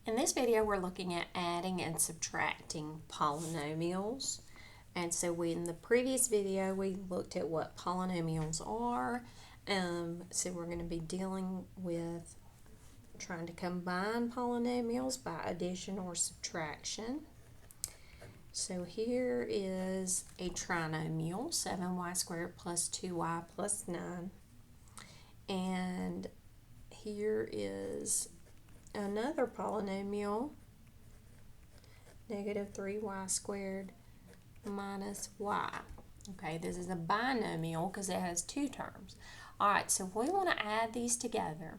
In this video, we're looking at adding and subtracting polynomials. And so in the previous video, we looked at what polynomials are. So we're going to be dealing with trying to combine polynomials by addition or subtraction. So here is a trinomial, 7y squared plus 2y plus 9. And here is another polynomial, negative 3y squared minus y. Okay, this is a binomial because it has two terms. All right, so if we want to add these together,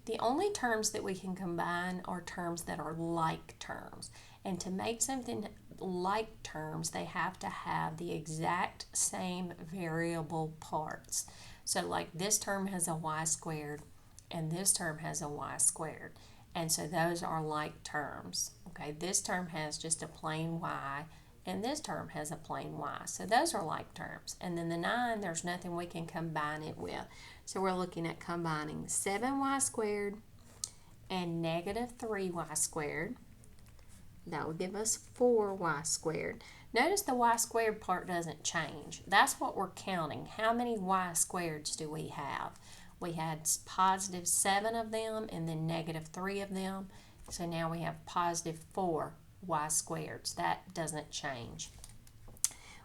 the only terms that we can combine are terms that are like terms. And to make something like terms, they have to have the exact same variable parts. So like this term has a y squared and this term has a y squared. And so those are like terms. Okay, this term has just a plain y and this term has a plain y. So those are like terms. And then the 9, there's nothing we can combine it with. So we're looking at combining 7y squared and negative 3y squared. That would give us 4y squared. Notice the y squared part doesn't change. That's what we're counting. How many y squareds do we have? We had positive 7 of them and then negative 3 of them. So now we have positive 4 y squareds. That doesn't change.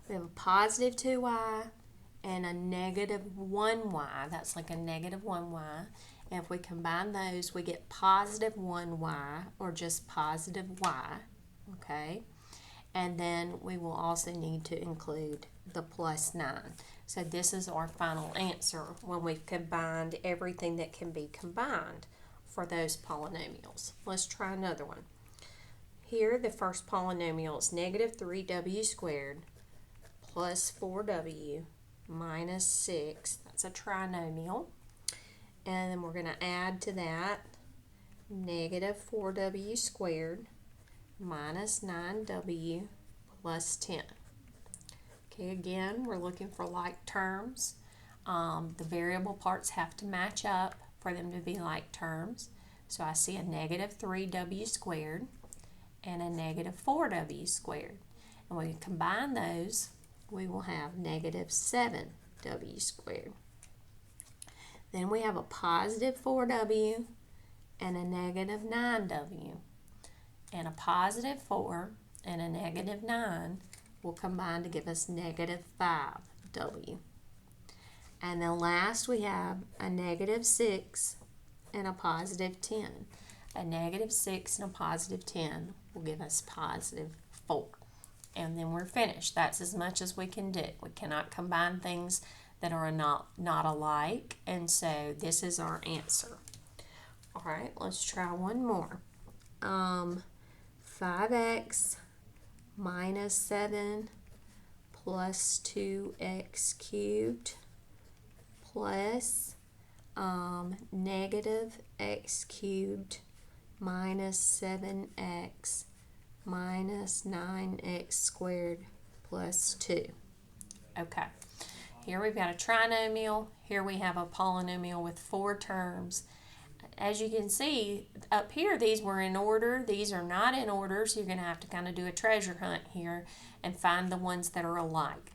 We have a positive 2y and a negative 1y. That's like a negative 1y. And if we combine those, we get positive 1y or just positive y. Okay? And then we will also need to include the plus 9. So this is our final answer when we've combined everything that can be combined for those polynomials. Let's try another one. Here, the first polynomial is negative 3w squared plus 4w minus 6. That's a trinomial. And then we're going to add to that negative 4w squared minus 9w plus 10. Okay, again, we're looking for like terms. The variable parts have to match up for them to be like terms. So I see a negative 3w squared and a negative 4w squared. And when we combine those, we will have negative 7w squared. Then we have a positive 4w and a negative 9w. And a positive 4 and a negative 9 will combine to give us negative 5w. And then last we have a negative 6 and a positive 10. A negative 6 and a positive 10 will give us positive 4. And then we're finished. That's as much as we can do. We cannot combine things that are not alike. And so this is our answer. All right, let's try one more. 5x minus 7 plus 2x cubed plus negative x cubed minus 7x minus 9x squared plus 2. Okay, here we've got a trinomial. Here we have a polynomial with 4 terms. As you can see, up here, these were in order. These are not in order, so you're going to have to kind of do a treasure hunt here and find the ones that are alike.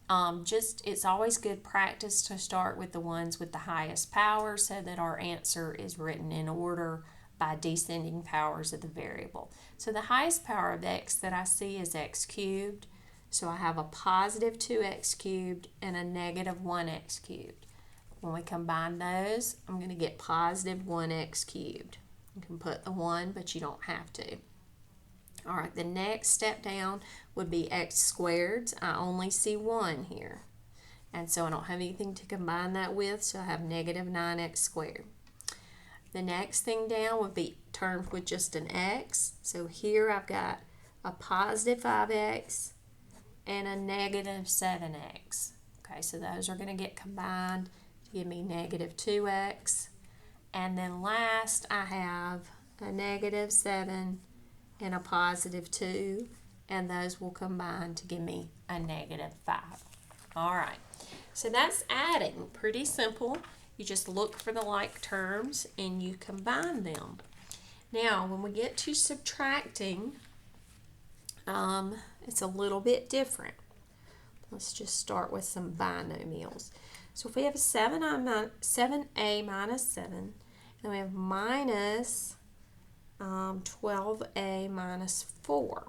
It's always good practice to start with the ones with the highest power so that our answer is written in order by descending powers of the variable. So the highest power of x that I see is x cubed. So I have a positive 2x cubed and a negative 1x cubed. When we combine those, I'm going to get positive 1x cubed. You can put the 1, but you don't have to. All right, the next step down would be x squareds. I only see 1 here. And so I don't have anything to combine that with, so I have negative 9x squared. The next thing down would be terms with just an x. So here I've got a positive 5x and a negative 7x. Okay, so those are going to get combined to give me negative 2x. And then last I have a negative 7 and a positive 2, and those will combine to give me a negative 5. All right, so that's adding. Pretty simple. You just look for the like terms and you combine them. Now, when we get to subtracting, it's a little bit different. Let's just start with some binomials. So if we have 7a minus 7, and we have minus 12a minus 4.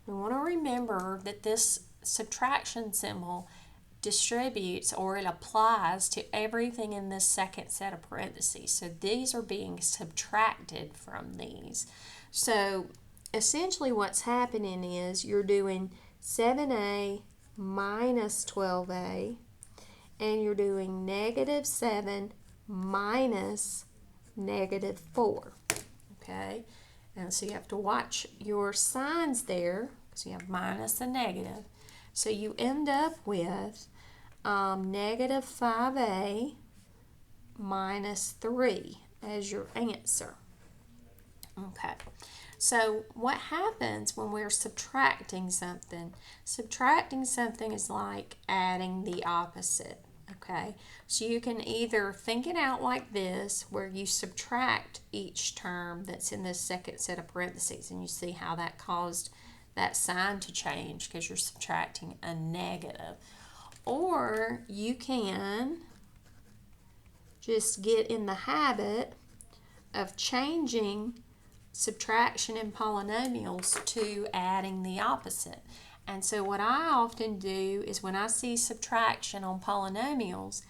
We want to remember that this subtraction symbol distributes, or it applies to everything in this second set of parentheses. So these are being subtracted from these. So essentially what's happening is you're doing 7a minus 12a, and you're doing negative 7 minus negative 4. Okay? And so you have to watch your signs there, because you have minus and negative. So you end up with negative 5a minus 3 as your answer. Okay. So what happens when we're subtracting something? Subtracting something is like adding the opposite. Okay, so you can either think it out like this, where you subtract each term that's in this second set of parentheses, and you see how that caused that sign to change because you're subtracting a negative. Or you can just get in the habit of changing subtraction in polynomials to adding the opposite. And so what I often do is when I see subtraction on polynomials,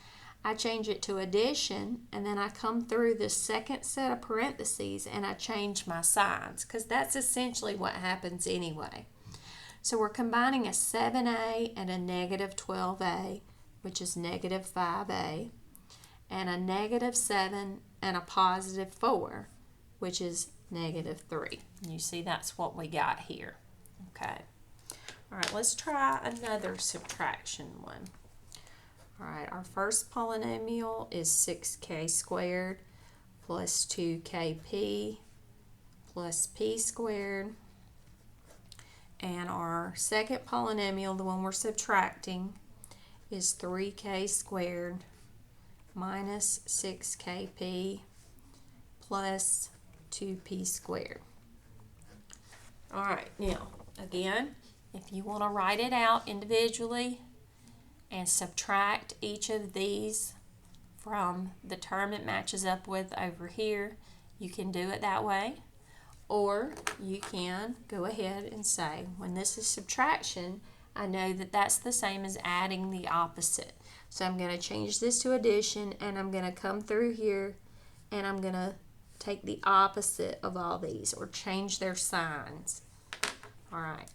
I change it to addition, and then I come through the second set of parentheses and I change my signs, because that's essentially what happens anyway. So we're combining a 7a and a negative 12a, which is negative 5a, and a negative 7 and a positive 4, which is negative 3. And you see that's what we got here. Okay. All right, let's try another subtraction one. All right, our first polynomial is 6k squared plus 2kp plus p squared. And our second polynomial, the one we're subtracting, is 3k squared minus 6kp plus 2p squared. All right, now, again, if you want to write it out individually and subtract each of these from the term it matches up with over here, you can do it that way. Or you can go ahead and say, when this is subtraction, I know that that's the same as adding the opposite. So I'm going to change this to addition, and I'm going to come through here, and I'm going to take the opposite of all these, or change their signs. All right.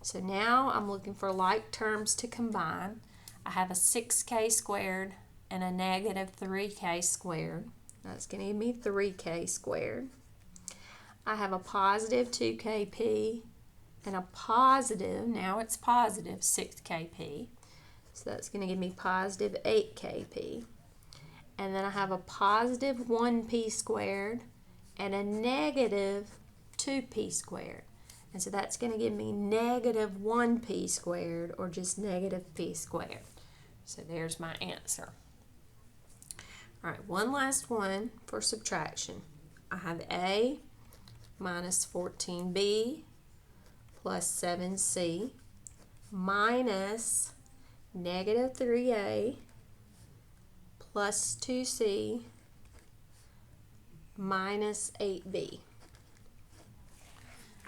So now I'm looking for like terms to combine. I have a 6k squared and a negative 3k squared. That's going to give me 3k squared. I have a positive 2kp and a positive, now it's positive 6kp. So that's going to give me positive 8kp. And then I have a positive 1p squared and a negative 2p squared. And so that's going to give me negative 1p squared, or just negative p squared. So there's my answer. All right, one last one for subtraction. I have a minus 14b plus 7c minus negative 3a plus 2c minus 8b.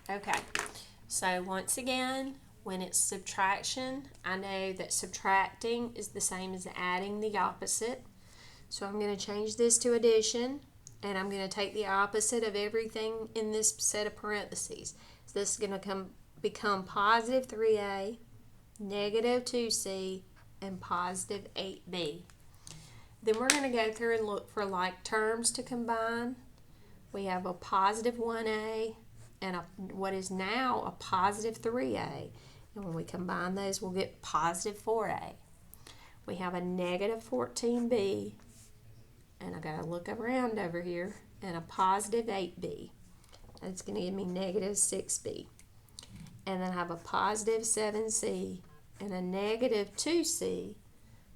Okay, so once again, when it's subtraction, I know that subtracting is the same as adding the opposite. So I'm going to change this to addition, and I'm going to take the opposite of everything in this set of parentheses. So this is going to become positive 3a, negative 2c, and positive 8b. Then we're going to go through and look for like terms to combine. We have a positive 1a and what is now a positive 3a. And when we combine those, we'll get positive 4a. We have a negative 14b, and I got to look around over here, and a positive 8b. That's going to give me negative 6b. And then I have a positive 7c and a negative 2c,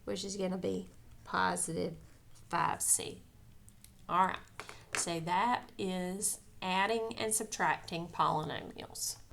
which is going to be positive 5c. All right. So that is adding and subtracting polynomials.